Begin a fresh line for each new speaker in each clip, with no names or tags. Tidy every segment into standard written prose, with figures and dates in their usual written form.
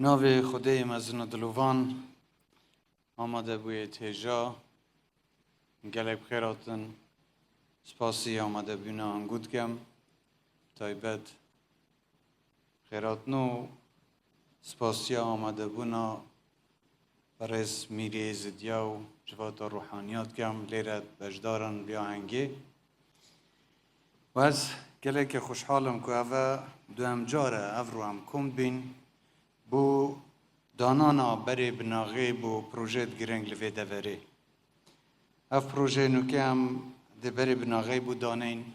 ناو خدای مزن دلوان آمده بوید هجا گلب خیراتن سپاسی آمده بینا انگود گم تایبت خیرات نو سپاسی آمده بونا برز میری زدیاو جوات روحانیات گم لیرت بجدارن بیا هنگی و از گله که خوشحالم که اوه دوام جاره افرو هم کند بین بو دانانا بری بناغی بو پروژه گرنگ لوی دوری اف پروژه نوکه هم ده بری بناغی بو دانین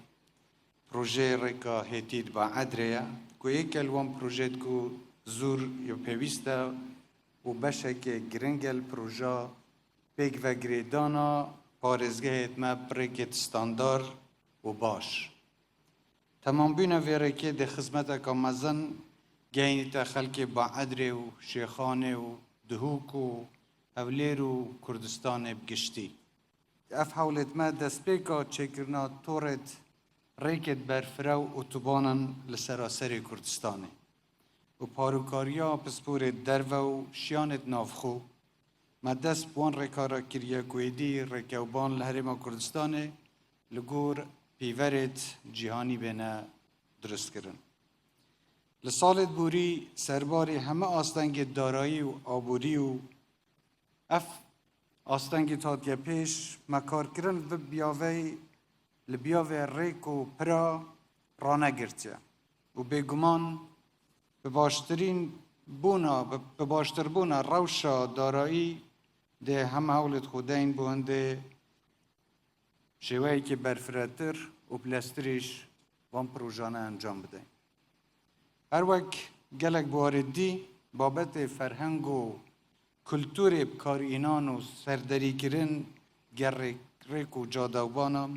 پروژه ریکا هیتید با عدریه که یک الوان پروژه که زور یا پیوسته و بشه که گرنگل پروژه پیک و گریدانا پارزگه هتمه پریکت ستاندار و باش تمام بینا ویره که ده خدمت کامزن گینی تا خلق با عدره و شیخانه و دهوک و اولیر و کردستان بگشتی اف حولت ما دست پیکا چکرنا تورت ریکت برفرو اتوبانن لسراسر کردستانه و پاروکاریا پسپور درو و شیانت نافخو ما دست بوان ریکارا کریا کویدی ریکوبان لحرم کردستانه لگور پیورت جهانی بینه درست کرن لسالت بوری سرباری همه آستنگ دارایی و آبوری و اف آستنگ تادگه پیش مکار کرن و لبیاوه ریک و پرا رانه گرتیا و بگمان به باشتر بونا روشا دارایی ده همه حولت خودین بونده شوهی که برفراتر و پلستریش وان پروژانه انجام بده هر وقت گلک بواردی بابت فرهنگ و کلتور بکار اینان و سردری کرن گرک و جادوبانا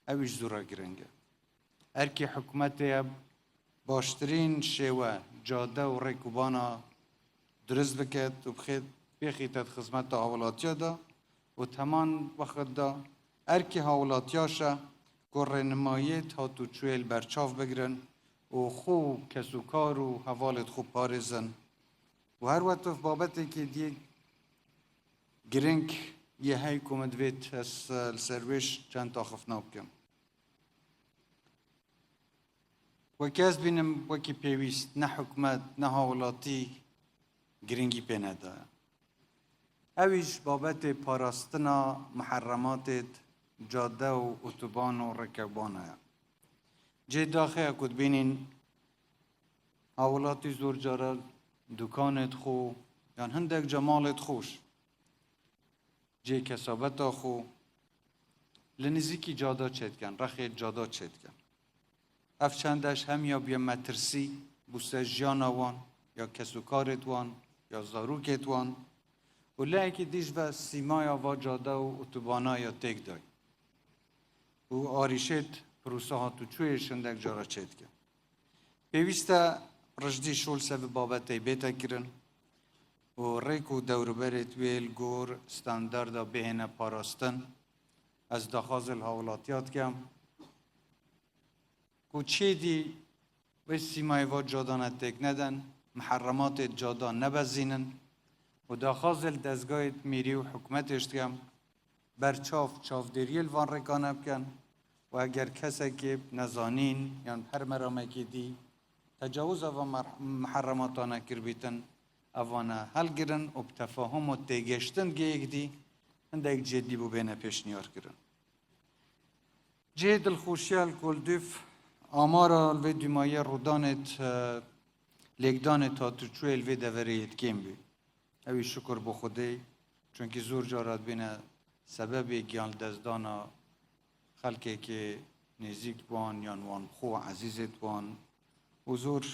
اویش زورا گرنگه ارکی حکومت باشترین شوه جاده و ریکوبانا درست بکد و بخیتت خدمت حولاتیا دا و تمان وقت دا ارکی حولاتیاشا گرنمایت ها تو چویل برچاف بگرن و خو کسوکار و حوالت خوب پارزن و هر وقت بابتی که دیگه گرنگ یه های کمدویت از سرویش چند تا خفناب کم و که از بینم وکی پیویست نه حکمت نه حوالاتی گرنگی پی نداره اویش بابت پاراستنا محرمات جاده و اتوبان و رکبانه جه داخل کد بینین حوالاتی زور جاره دکانت خو یان هندک جمالت خوش جه کسابت خو لنزیکی جادا چید کن رخی جادا چید کن اف چندش هم یا بیا مترسی بوسته جیان وان یا کسوکارت وان یا زاروکت وان و لعکی دیش و سیمای آوا جاده و اتوبانا یا تک دای و آریشت پروسه ها تو چویش اندک جارا چید کن پیوسته رجدی شول سوی بابت بیتا کرن و ریکو دوربرت ویل گور ستانداردا بهنه پاراستن از دخازل حولاتیات کم که چی دی و سیمای و جادان تک ندن محرمات جادان نبزینن و دخازل دزگاه میری و حکومتش کم چاف دریل وان رکانه بکن و اگر کسی که نزانین یا هر مرامه که دی تجاوز و محرماتانه کر بیتن اوانه حل گرن و بتفاهم و تیگشتن گیگ دی هنده یک جدی بو بینه پیش نیار کرن جه دلخوشیال کلدوف آمارا الوی دیمایه رودانت لگدانت تا ترچوی الوی دوریت کم بی اوی شکر بو خوده چونکه زور جارات بینه سبب گیان دزدانا خلقی که نزیک بان یا وان خو عزیزت بان حضور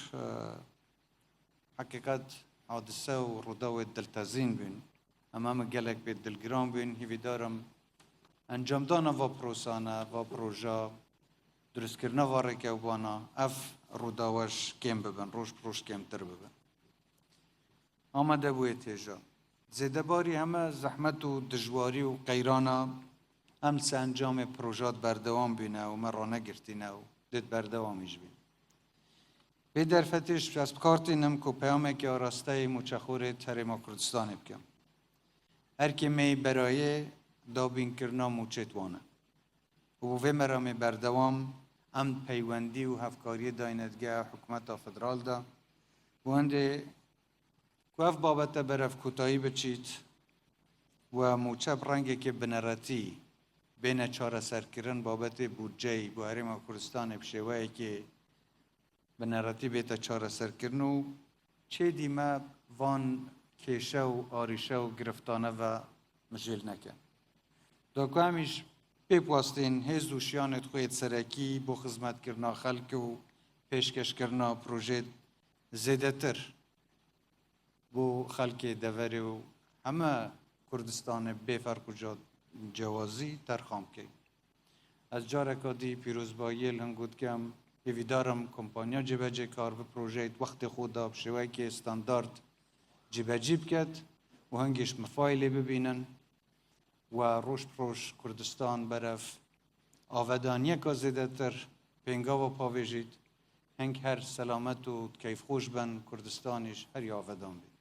حقیقت حادثه و روداو دلتازین بین اما گلک به دلگرام بین هیوی دارم انجام دانا و پروسانه و پروژه درست کرنه و رکوبانا اف روداوش کم ببن روش کم تر ببن آمده بوی تیجا زیده باری همه زحمت و دجواری و قیرانا امس انجام پروژات بردوام بینه و من را نگرتینه و دید بردوامیش بین به درفتش از کارتینم که پیامه که آراسته مچخور تریم کردستان بکم. هر که می برای دابین کرنا موچت وانه. و به مرام بردوام ام پیوندی و هفکاری دایندگاه حکومت فدرال دا و انده کوف بابت برف کوتاهی بچید و موچب رنگی که بنراتی بین چهار سرکرن بابت بودجه بو هرم کردستان بشوایی که بنراتی بیت چهار سرکرن و چه دیمه وان کشه و آریشه و گرفتانه و مجیل نکن. دا که همیش بپواستین هز دوشیانت خوید سرکی بو خدمت کرنا خلق و پیشکش کرنا پروژه زیده تر بو خلق دوری و همه کردستان بفرق و جوازی ترخام که. از جارکا دی پیروزبایی لنگود کم هیویدارم کمپانیا جبهه کار به پروژه وقت خود داب شوی که استاندارد جبهه کرد و هنگیش مفایلی ببینن و روش کردستان برف آودانیه که زیده تر پینگا و پاویجید هنگ هر سلامت و کیف خوش بن کردستانش هر آودان بید.